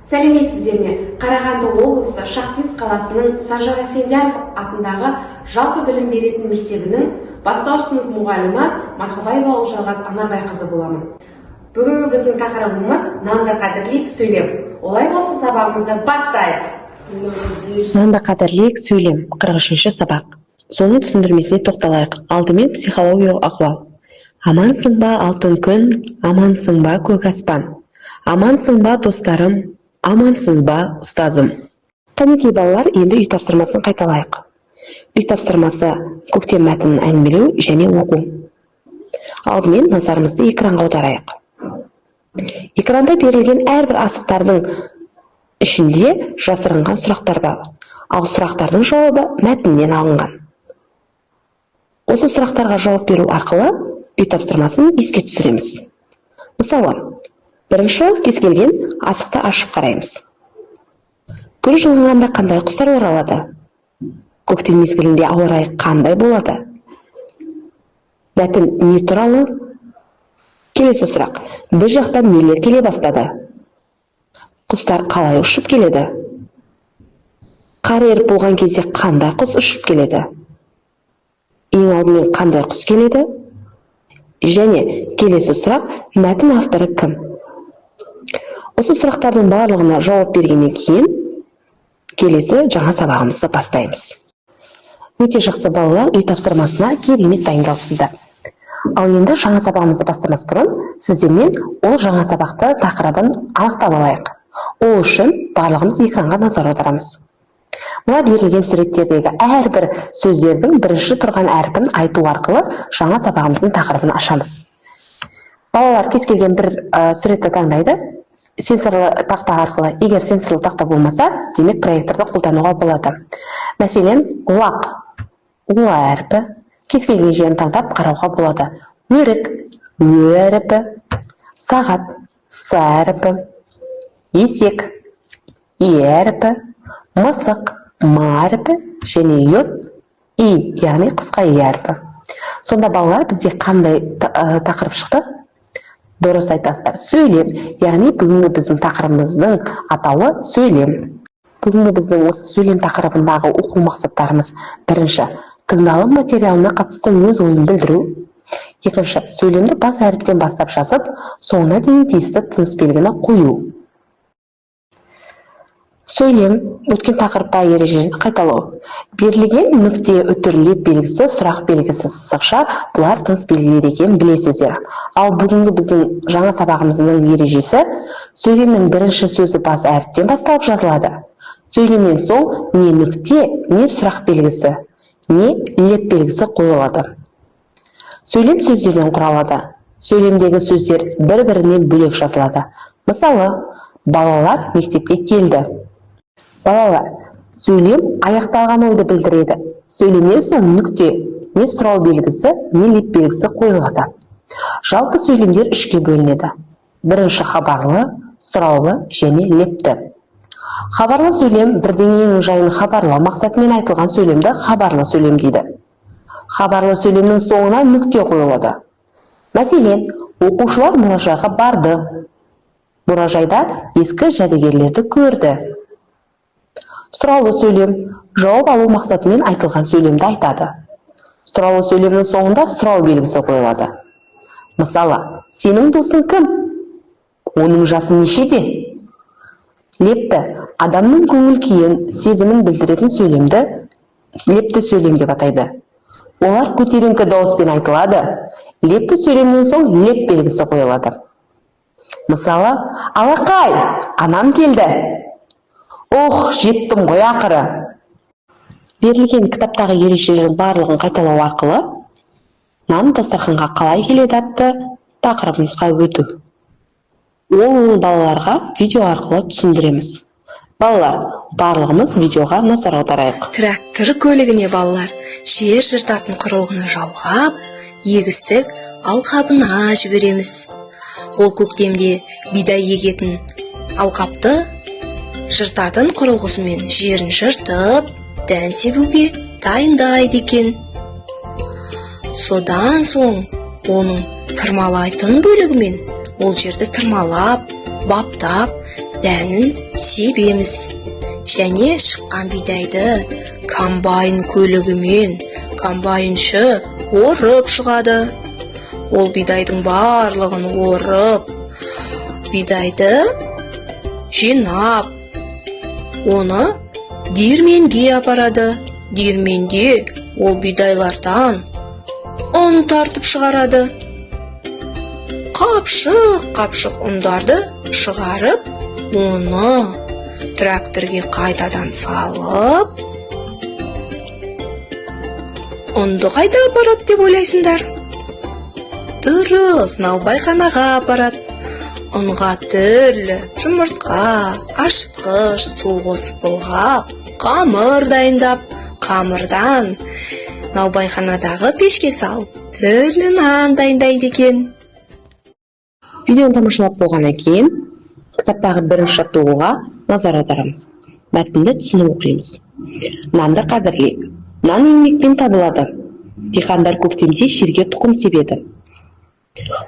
Сәлеметсіздер ме? Қарағанды облысы Шахтинск қаласының Санжар Асфендияров атындағы жалпы білім беретін мектебінің бастауыш сынып мұғалімі Мархабаева Олжалғас Анарбайқызы боламын. Бүгінгі біздің тақырыбымыз нанды қадірлейік сөйлем. Олай болса сабағымызды бастайық. Нанды қадірлейік сөйлем 43-ші сабақ. Соның түсіндірмесіне тоқталайық. Алдымен психологиялық ахуал. Амансың ба алтын күн, амансың ба көк аспан, амансың ба достарым, амансыз ба ұстазым. Қанекей балалар, енді үй тапсырмасын қайталайық. Үй тапсырмасы көктем мәтінін әңгімелеу және оқу. Алдымен назарымызды экранға аударайық. Экранда берілген әрбір асықтардың ішінде жасырынған сұрақтар бар, ал сұрақтардың жауабы мәтіннен алынған. Осы сұрақтарға жауап беру арқылы үй тапсырмасын еске түсіреміз. Мысалы, бірінші кез келген асықты ашып қараймыз. Күн жылынғанда қандай құстар оралады? Көктем мезгілінде ауа райы қандай болады? Мәтін не туралы? Келесі сұрақ. Бір жақтан нелер келе бастады? Құстар қалай ұшып келеді? Қар еріп болған кезде қандай құс ұшып келеді? Ең алдымен қандай құс келеді? Және келесі сұрақ, мәтін авторы кім? Осы сұрақтардың барлығына жауап бергеннен кейін келесі жаңа сабағымызды бастаймыз. Өте жақсы балалар, үй тапсырмасына керемет дайындалыпсыздар. Ал енді жаңа сабағымызды бастамас бұрын сіздермен ол жаңа сабақты тақырыбын анықтап алайық. Ол үшін барлығымыз экранға назар аударамыз. Мына берілген суреттердегі әрбір сөздердің бірінші тұрған әрпін айту арқылы жаңа сабағымыздың тақырыбын ашамыз. Балалар кез келген бір суретті таңдайды. Сенсорлы тақта арқылы, егер сенсорлы тақта болмаса, демек проекторды қолдануға болады. Мәселен, лақ, уа әрпі, кез келген жерін таңдап қарауға болады. Өрік, ө әрпі, сағат, са әрпі, есек, е әрпі, мысық, ма әрпі, және йод, и, яғни қысқа е әрпі. Сонда балалар, бізде қандай тақырып шықты? Дұрыс айтасыздар, сөйлем, яғни бүгінгі біздің тақырыбымыздың атауы сөйлем. Бүгінгі біздің осы сөйлем тақырыбындағы оқу мақсаттарымыз: бірінші, тыңдалым материалына қатысты өз ойын білдіру. Екінші, сөйлемді бас әріптен бастап жазып, соңына дейін тиісті тыныс белгіні қою. Сөйлем, өткен тақырыпта ережесін қайталау. Берілген нүкте, үтірлеп белгісі, сұрақ белгісі, сызықша, бұлар тыныс белгілері екенін білесіздер. Ал бүгінгі біздің жаңа сабағымыздың ережесі: сөйлемнің бірінші сөзі бас әріптен басталып жазылады. Сөйлемнен соң не нүкте, не сұрақ белгісі, не леп белгісі қойылады. Сөйлем сөздерден құралады. Сөйлемдегі сөздер бір-бірінен бөлек жазылады. Мысалы, балалар мектепке келді. Балалар, сөйлем аяқталған ойды білдіреді. Сөйлемнен соң нүкте, не сұрау белгісі, не леп белгісі қойылады. Жалпы сөйлемдер үшке бөлінеді. Бірінші хабарлы, сұраулы және лепті. Хабарлы сөйлем бірдеңенің жайын хабарлау мақсатымен айтылған сөйлемді хабарлы сөйлем дейді. Хабарлы сөйлемнің соңына нүкте қойылады. Мәселен, оқушылар мұражайға барды. Мұражайда ескі жәдігерлерді көрді. Сұраулы сөйлем жауап алу мақсатымен айтылған сөйлемді айтады. Сұраулы сөйлемнің соңында сұрау белгісі қойылады. Мысалы, сенің досың кім? Оның жасы нешеде? Лепті, адамның көңіл күйін, сезімін білдіретін сөйлемді лепті сөйлем деп атайды. Олар көтеріңкі дауыспен айтылады. Лепті сөйлемнен соң леп белгісі қойылады. Мысалы, алақай, анам келді. Ох, жеттім ғой ақыры. Берілген кітаптағы ережелердің барлығын қайталау арқылы нан дастарханға қалай келеді атты тақырыбымызға өту. Ол балаларға видео арқылы түсіндіреміз. Балалар, барлығымыз видеоға назар аударайық. Трактор көлігіне балалар жер жыртатын құрылғыны жалғап, егістік алқабына жібереміз. Ол көктемде бидай егетін алқапты жыртатын құрылғысымен жерін жыртып, дән себуге дайындайды екен. Содан соң оның тырмалайтын бөлігімен ол жерді тырмалап, баптап, дәнін себеміз. Және шыққан бидайды комбайн көлігімен комбайншы орып шығады. Ол бидайдың барлығын орып, бидайды жинап, оны диірменге апарады. Диірменде ол бидайлардан ұн тартып шығарады. Қапшық ұндарды шығарып, оны тракторге қайтадан салып, ұнды қайда апарады деп ойлайсыңдар? Дұрыс, наубайханаға апарады. Ұнға түрлі жұмыртқа, ашытқыш, су қосып былғап, қамыр дайындап, қамырдан наубайханадағы пешке салып, түрлі нан дайындайды екен. Видеоны тамашалап болғаннан кейін кітаптағы бірінші жаттығуға назар аударамыз. Мәтінді түсініп оқимыз. Нанды қадірлейік. Нан еңбекпен табылады. Диқандар көктемде жерге тұқым себеді.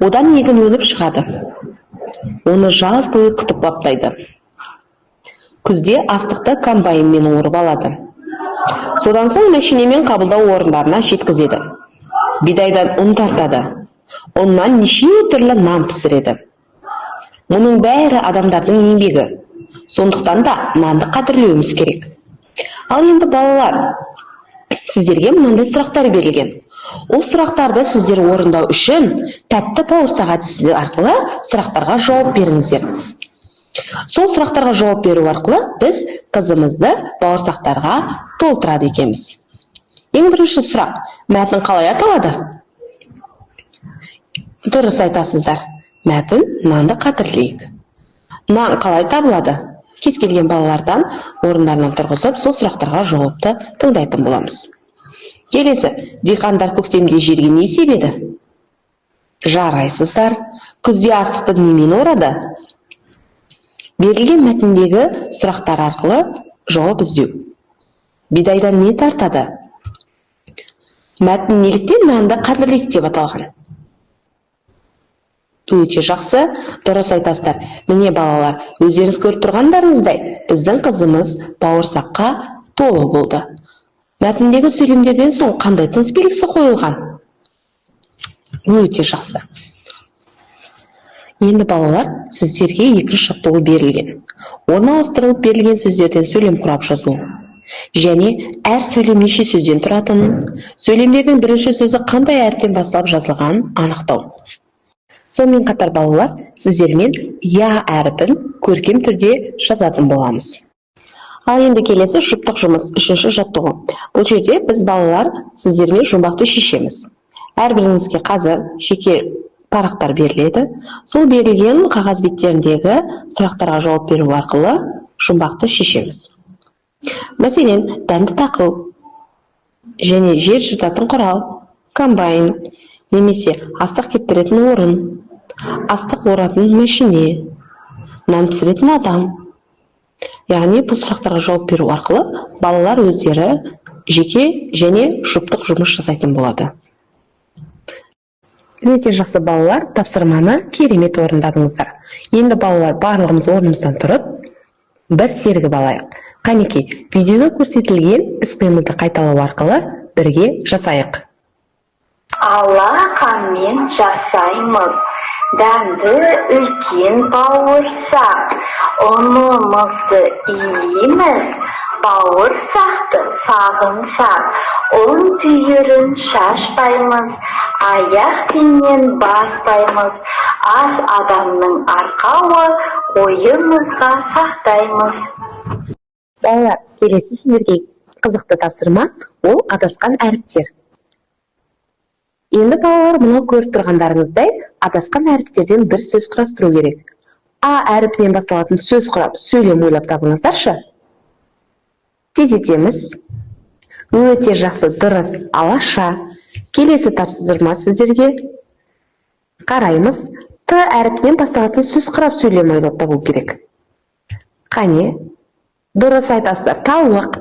Одан егін өніп шығады. Оны жаз бойы күтіп баптайды. Күзде астықты комбайнмен орып алады. Содан соң машинамен қабылдау орындарына жеткізеді. Бидайдан ұн тартады. Оннан неше түрлі нан пісіреді. Мұның бәрі адамдардың еңбегі. Сондықтан да нанды қадірлеуіміз керек. Ал енді балалар, сіздерге мынандай сұрақтар берілген. Ол сұрақтарды сіздер орындау үшін тәтті бауырсақ әдісі арқылы сұрақтарға жауап беріңіздер. Сол сұрақтарға жауап беру арқылы біз қызымызды бауырсақтарға толтырады екенбіз. Ең бірінші сұрақ, мәтін қалай аталады? Дұрыс айтасыздар. Мәтін нанды қадірлейік. Нан қалай табылады? Кез келген балалардан орындарынан тұрғызып, сол сұрақтарға жауапты тыңдайтын боламыз. Келесі, диқандар көктемде жерге не себеді? Жарайсыздар. Күзде астықты немен орады? Берілген мәтіндегі сұрақтар арқылы жауап іздеу. Бидайдан не тартады? Мәтін неліктен нанды қадірлейік деп аталған? Өте жақсы, дұрыс айтасыздар. Міне балалар, өздеріңіз көріп тұрғандарыңыздай, біздің қызымыз бауырсаққа толы болды. Мәтіндегі сөйлемдерден соң қандай тыныс белгісі қойылған? Өте жақсы. Енді балалар, сіздерге екінші жаттығу берілген. Орналастырылып берілген сөздерден сөйлем құрап жазу. Және әр сөйлем неше сөзден тұратынын, сөйлемдердің бірінші сөзі қандай әріптен басталып жазылғанын анықтау. Сонымен қатар балалар, сіздермен я әріпін көркем түрде жазатын боламыз. Ал енді келесі жұптық жұмыс, үшінші жаттығу. Бұл жерде біз балалар сіздермен жұмбақты шешеміз. Әрбіріңізге қазір жеке парақтар беріледі. Сол берілген қағаз беттеріндегі сұрақтарға жауап беру арқылы жұмбақты шешеміз. Мәселен, дәнді дақыл және жер жыртатын құрал, комбайн, немесе астық кептіретін орын, астық оратын машине, нан пісіретін адам. Яғни бұл сұрақтарға жауап беру арқылы балалар өздері жеке және жұптық жұмыс жасайтын болады. Өте жақсы балалар, тапсырманы керемет орындадыңыздар. Енді балалар барлығымыз орнымыздан тұрып, бір сергіп алайық. Қанекей, видеода көрсетілген іс-қимылды қайталау арқылы бірге жасайық. Алақанмен жасаймыз дәмді үлкен бауырсақ. Ұнымызды иеміз, бауырсақты сағынсақ. Ұн түйірін шашпаймыз, аяқпенен баспаймыз. Ас адамның арқауы ойымызға сақтаймыз. Балалар, келесі сіздерге қызықты тапсырма, ол адасқан әріптер. Енді балалар, мұны көріп тұрғандарыңыздай, адасқан әріптерден бір сөз құрастыру керек. А әріпінен басталатын сөз құрап, сөйлем ойлап табыңыздаршы. Тездетеміз. Өте жақсы, дұрыс, алаша. Келесі тапсырма сіздерге. Қараймыз. Т әріпінен басталатын сөз құрап, сөйлем ойлап табу керек. Қане? Дұрыс айтасыздар, тауық.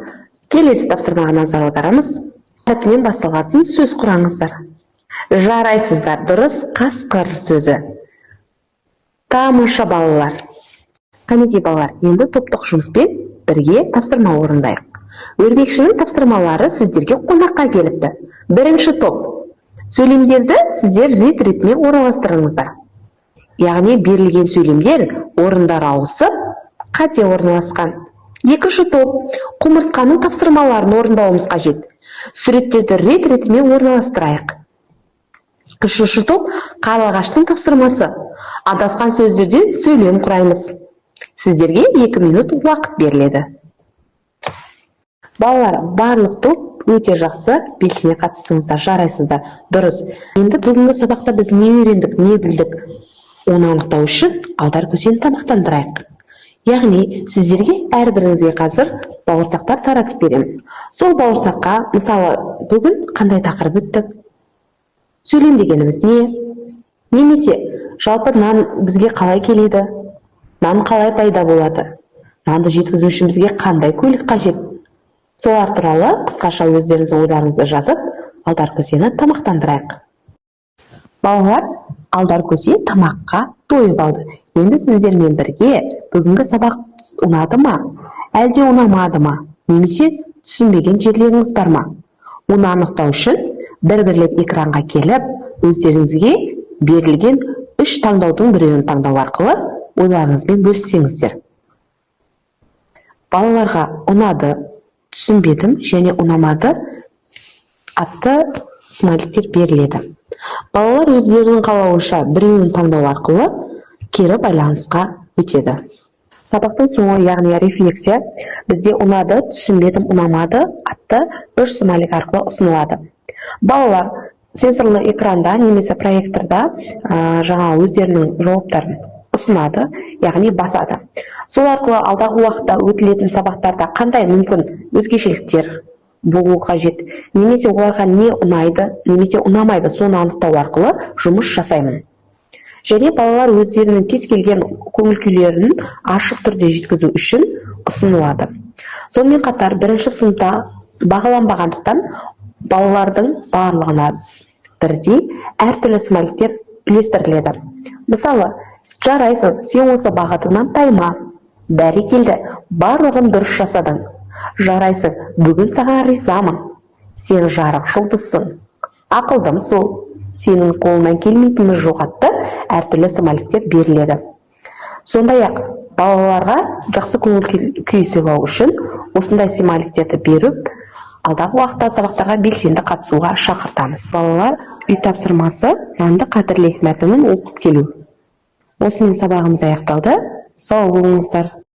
Келесі тапсырмаға назар аударамыз. Әріпінен басталатын сөз құраңыздар. Жарайсыздар, дұрыс, қасқыр сөзі. Тамаша балалар. Қанекей балалар, енді топтық жұмыспен бірге тапсырма орындайық. Өрмекшінің тапсырмалары сіздерге қонаққа келіпті. Бірінші топ. Сөйлемдерді сіздер рет-ретімен орналастырыңыздар. Яғни берілген сөйлемдер орындар ауысып, қате орналасқан. Екінші топ. Құмырсқаның тапсырмаларын орындауымыз қажет. Суреттерді рет-ретімен орналастырайық. Үшінші топ. Қарлығаштың тапсырмасы. Адасқан сөздерден сөйлем құраймыз. Сіздерге 2 минут уақыт беріледі. Балалар, барлық топ өте жақсы, белсене қатыстыңыздар, жарайсыздар. Дұрыс. Енді бүгінгі сабақта біз не үйрендік, не білдік? Оны анықтау үшін алдар көсені тамақтандырайық. Яғни, сіздерге әрбіріңізге қазір бауырсақтар таратып беремін. Сол бауырсаққа, мысалы, бүгін қандай тақырып өттік? Сөйлем дегеніміз не? Немесе, жалпы нан бізге қалай келеді? Нан қалай пайда болады? Нанды жеткізу үшін бізге қандай көлік қажет? Солар туралы қысқаша өздеріңіздің ойларыңызды жазып, алдар көсені тамақтандырайық. Балалар, алдар көсе тамаққа тойып алды. Енді сіздермен бірге бүгінгі сабақ ұнады ма? Әлде ұнамады ма? Немесе түсінбеген жерлеріңіз бар ма? Оны анықтау үшін бір-бірлеп экранға келіп, өздеріңізге берілген 3 таңдаудың біреуін таңдау арқылы ойларыңызбен бөліссеңіздер. Балаларға ұнады, түсінбедім және ұнамады атты смайликтер беріледі. Балалар өздерінің қалауынша біреуін таңдау арқылы кері байланысқа өтеді. Сабақтың соңы, яғни рефлексия, бізде ұнады, түсінбедім, ұнамады атты 3 смайлик арқылы ұсынылады. Балалар сенсорлы экранда немесе проекторда жаңа өздерінің жауаптарын ұсынады, яғни басады. Сол арқылы алдағы уақытта өтілетін сабақтарда қандай мүмкін өзгешеліктер болуы қажет, немесе оларға не ұнайды, немесе ұнамайды, соны анықтау арқылы жұмыс жасаймын. Және балалар өздерінің кез келген көңіл күйлерін ашық түрде жеткізу үшін ұсынылады. Сонымен қатар бірінші сыныпта бағаланбағандықтан балалардың барлығына бірдей әртүрлі смайликтер үлестіріледі. Мысалы, жарайсың, сен осы бағытыңнан тайма. Бәрекелді, барлығын дұрыс жасадың. Жарайсың, бүгін саған ризамын. Сен жарық жұлдызсың. Ақылдым сол. Сенің қолынан келмейтіні жоқ атты әртүрлі смайликтер беріледі. Сондай-ақ балаларға жақсы көңіл күй сыйлау үшін осындай смайликтерді беріп, алдағы уақытта сабақтарға белсенді қатысуға шақыртамыз. Балалар, үй тапсырмасы нанды қадірлейік мәтінін оқып келу. Осымен сабағымыз аяқталды. Сау болыңыздар.